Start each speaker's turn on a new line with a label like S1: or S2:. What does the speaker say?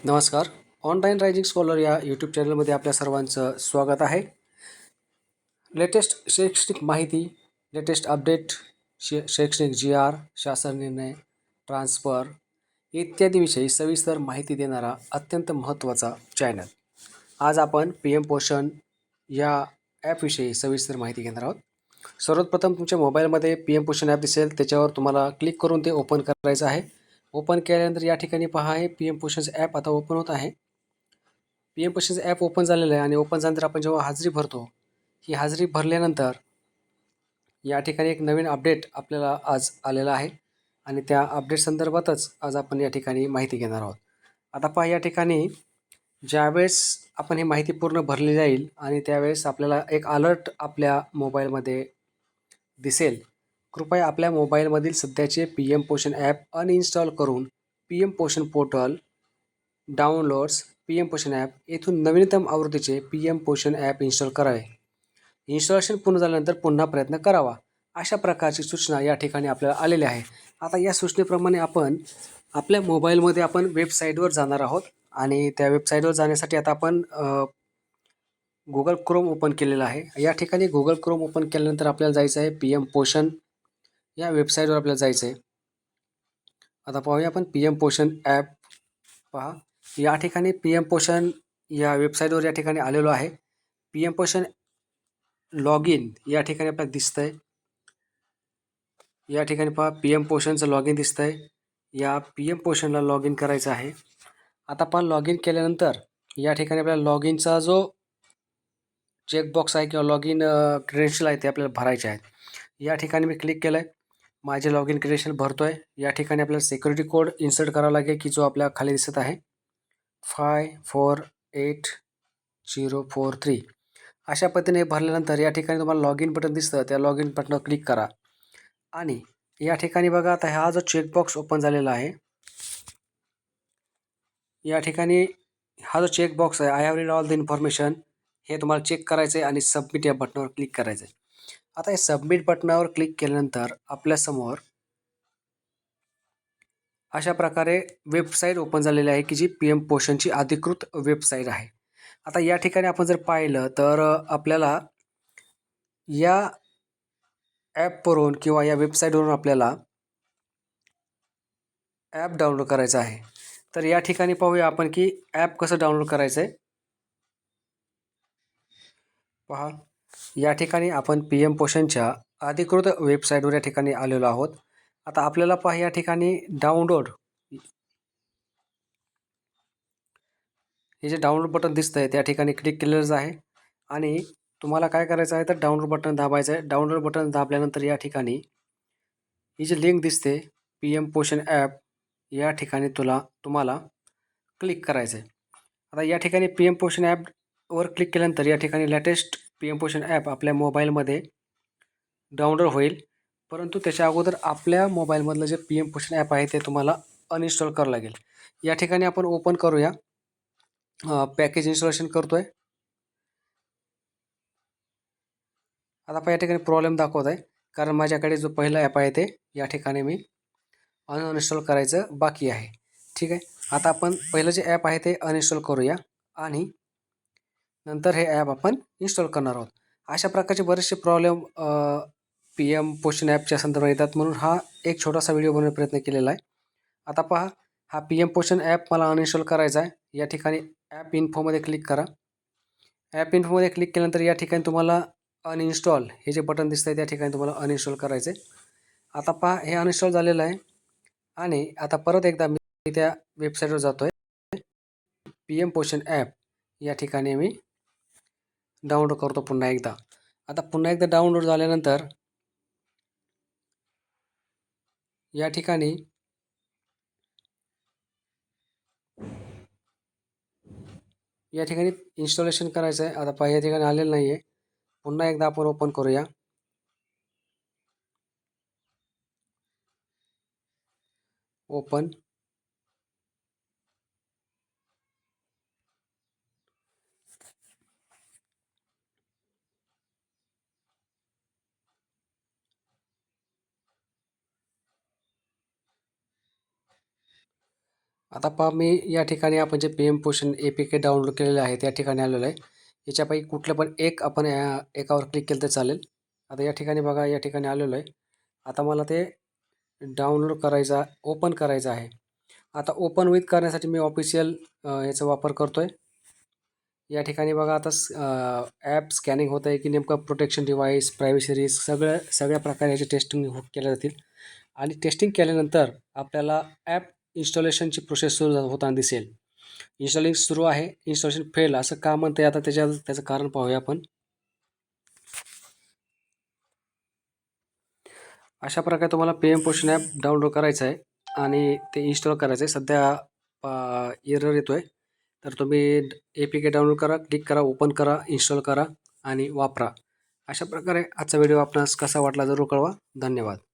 S1: नमस्कार. Online rising scholar या YouTube चॅनलमध्ये आपल्या सर्वांचं स्वागत आहे. लेटेस्ट शैक्षणिक माहिती, लेटेस्ट अपडेट, शैक्षणिक जी.आर., शासन निर्णय, ट्रान्सफर इत्यादी विषयी सविस्तर माहिती देणारा अत्यंत महत्त्वाचा चॅनल. आज आपण पी एम पोषण या ॲपविषयी सविस्तर माहिती घेणार आहोत. सर्वप्रथम तुमच्या मोबाईलमध्ये पी एम पोषण ॲप दिसेल, त्याच्यावर तुम्हाला क्लिक करून ते ओपन करायचं आहे. ओपन केल्यानंतर या ठिकाणी पहा आहे पी एम पोषणचं ॲप आता ओपन होत आहे. पी एम पोषणचं ॲप ओपन झालेलं आहे आणि ओपन झाल्यानंतर आपण जेव्हा हाजरी भरतो, ही हाजरी भरल्यानंतर या ठिकाणी एक नवीन अपडेट आपल्याला आज आलेला आहे आणि त्या अपडेट संदर्भातच आज आपण या ठिकाणी माहिती घेणार आहोत. आता पहा या ठिकाणी ज्यावेळेस आपण ही माहिती पूर्ण भरली जाईल आणि त्यावेळेस आपल्याला एक अलर्ट आपल्या मोबाईलमध्ये दिसेल. कृपया आपल्या मोबाईलमधील सध्याचे पी एम पोषण ॲप अनइन्स्टॉल करून पी एम पोषण पोर्टल, डाउनलोड्स, पी एम पोषण ॲप येथून नवीनतम आवृत्तीचे पी एम पोषण ॲप इन्स्टॉल करावे. इन्स्टॉलेशन पूर्ण झाल्यानंतर पुन्हा प्रयत्न करावा. अशा प्रकारची सूचना या ठिकाणी आपल्याला आलेली आहे. आता या सूचनेप्रमाणे आपण आपल्या मोबाईलमध्ये आपण वेबसाईटवर जाणार आहोत आणि त्या वेबसाईटवर जाण्यासाठी आता आपण गुगल क्रोम ओपन केलेलं आहे. या ठिकाणी गुगल क्रोम ओपन केल्यानंतर आपल्याला जायचं आहे पी एम पोषण या वेबसाईटवर आपल्याला जायचं आहे. आता पाहूया आपण पी एम पोषण ॲप. पहा या ठिकाणी पी एम पोषण या वेबसाईटवर या ठिकाणी आलेलो आहे. पी एम पोषण लॉग इन या ठिकाणी आपल्याला दिसतंय. या ठिकाणी पहा पी एम पोषणचं लॉग इन दिसतंय. या पी एम पोषणला लॉग इन करायचं आहे. आता आपण लॉग इन केल्यानंतर या ठिकाणी आपल्याला लॉग इनचा जो चेकबॉक्स आहे किंवा लॉग इन क्रेडेन्शियल आहे ते आपल्याला भरायचे आहेत. या ठिकाणी मी क्लिक केलं आहे. माझे लॉग इन क्रेडेन्शियल भरतो आहे. या ठिकाणी आपल्याला सिक्युरिटी कोड इन्सर्ट करावा लागेल की जो आपल्या खाली दिसत आहे 548043. अशा पद्धतीने भरल्यानंतर या ठिकाणी तुम्हाला लॉग इन बटन दिसतं, त्या लॉग इन बटनवर क्लिक करा आणि या ठिकाणी बघा आता हा जो चेकबॉक्स ओपन झालेला आहे, या ठिकाणी हा जो चेकबॉक्स आहे I have read all the information हे तुम्हाला चेक करायचं आहे आणि सबमिट या बटनावर क्लिक करायचं आहे. आता हे सबमिट बटनावर क्लिक केल्यानंतर आपल्यासमोर अशा प्रकारे वेबसाईट ओपन झालेली आहे की जी पी एम पोषणची अधिकृत वेबसाईट आहे. आता या ठिकाणी आपण जर पाहिलं तर आपल्याला या ॲपवरून किंवा या वेबसाईटवरून आपल्याला ॲप डाउनलोड करायचं आहे. तर या ठिकाणी पाहूया आपण की ॲप कसं डाउनलोड करायचं आहे. पहा या ठिकाणी आपण पी एम पोषणच्या अधिकृत वेबसाईटवर या ठिकाणी आलेलो आहोत. आता आपल्याला पहा या ठिकाणी डाउनलोड हे जे डाउनलोड बटन दिसतंय त्या ठिकाणी क्लिक केलेलंच आहे आणि तुम्हाला काय करायचं आहे तर डाउनलोड बटन दाबायचं आहे. डाउनलोड बटन दाबल्यानंतर या ठिकाणी ही जी लिंक दिसते पी एम पोषण ॲप या ठिकाणी तुम्हाला क्लिक करायचं आहे. आता या ठिकाणी पी एम पोषण ॲपवर क्लिक केल्यानंतर या ठिकाणी लेटेस्ट पी एम पोषण ॲप आपल्या मोबाईलमध्ये डाउनलोड होईल. परंतु त्याच्या अगोदर आपल्या मोबाईलमधलं जे पी एम पोषण ॲप आहे ते तुम्हाला अनइन्स्टॉल करावं लागेल. या ठिकाणी आपण ओपन करूया. पॅकेज इन्स्टॉलेशन करतोय. आता पहा या ठिकाणी प्रॉब्लेम दाखवत आहे कारण माझ्याकडे जो पहिला ॲप आहे ते या ठिकाणी मी अनइन्स्टॉल करायचं बाकी आहे. ठीक आहे. आता आपण पहिलं जे ॲप आहे ते अनइन्स्टॉल करूया आणि नंतर हे ॲप आपण इन्स्टॉल करणार आहोत. अशा प्रकारचे बरेचसे प्रॉब्लेम पी एम पोषण ॲपच्या संदर्भात येतात म्हणून हा एक छोटासा व्हिडिओ बनवण्याचा प्रयत्न केलेला आहे. आता पहा हा पी एम पोषण ॲप मला अनइन्स्टॉल करायचा आहे. या ठिकाणी ॲप इन्फोमध्ये क्लिक करा. ॲप इन्फोमध्ये क्लिक केल्यानंतर या ठिकाणी तुम्हाला अनइन्स्टॉल हे जे बटन दिसतंय त्या ठिकाणी तुम्हाला अनइन्स्टॉल करायचं आहे. आता पहा हे अनइन्स्टॉल झालेलं आहे आणि आता परत एकदा मी त्या वेबसाईटवर जातोय. पी एम पोषण ॲप या ठिकाणी मी डाउनलोड करतो पुन्हा एकदा. आता पुन्हा एकदा डाउनलोड झाल्यानंतर या ठिकाणी इन्स्टॉलेशन करायचं आहे. आता पहा या ठिकाणी आलेलं नाही आहे. पुन्हा एकदा आपण ओपन करूया. ओपन. आता पहा मी या ठिकाणी आपण जे PM पोषण APK डाउनलोड केलेले आहे त्या ठिकाणी आलेलो आहे. याच्यापैकी कुठलं पण एक आपण एकावर क्लिक केलं तर चालेल. आता या ठिकाणी बघा या ठिकाणी आलेलो आहे. आता मला ते डाउनलोड करायचा ओपन करायचं आहे. आता ओपन विथ करण्यासाठी मी ऑफिशियल याचा वापर करतो आहे. या ठिकाणी बघा आता ॲप स्कॅनिंग होत आहे की नेमकं प्रोटेक्शन डिव्हाइस, प्रायव्हसी रिस्क सगळ्या प्रकारे याची टेस्टिंग केल्या जातील. आणि टेस्टिंग केल्यानंतर आपल्याला ॲप इन्स्टॉलेशनची प्रोसेस सुरू होताना दिसेल. इन्स्टॉलिंग सुरू आहे, इन्स्टॉलेशन फेल असं का म्हणते आता त्याचं कारण पाहूया आपण. अशा प्रकारे तुम्हाला PM पोषण ॲप डाउनलोड करायचं आहे आणि ते इन्स्टॉल करायचं आहे. सध्या एरर येतो आहे. तर तुम्ही APK डाउनलोड करा, क्लिक करा, ओपन करा, इन्स्टॉल करा आणि वापरा. अशा प्रकारे आजचा व्हिडिओ आपणास कसा वाटला जरूर कळवा. धन्यवाद.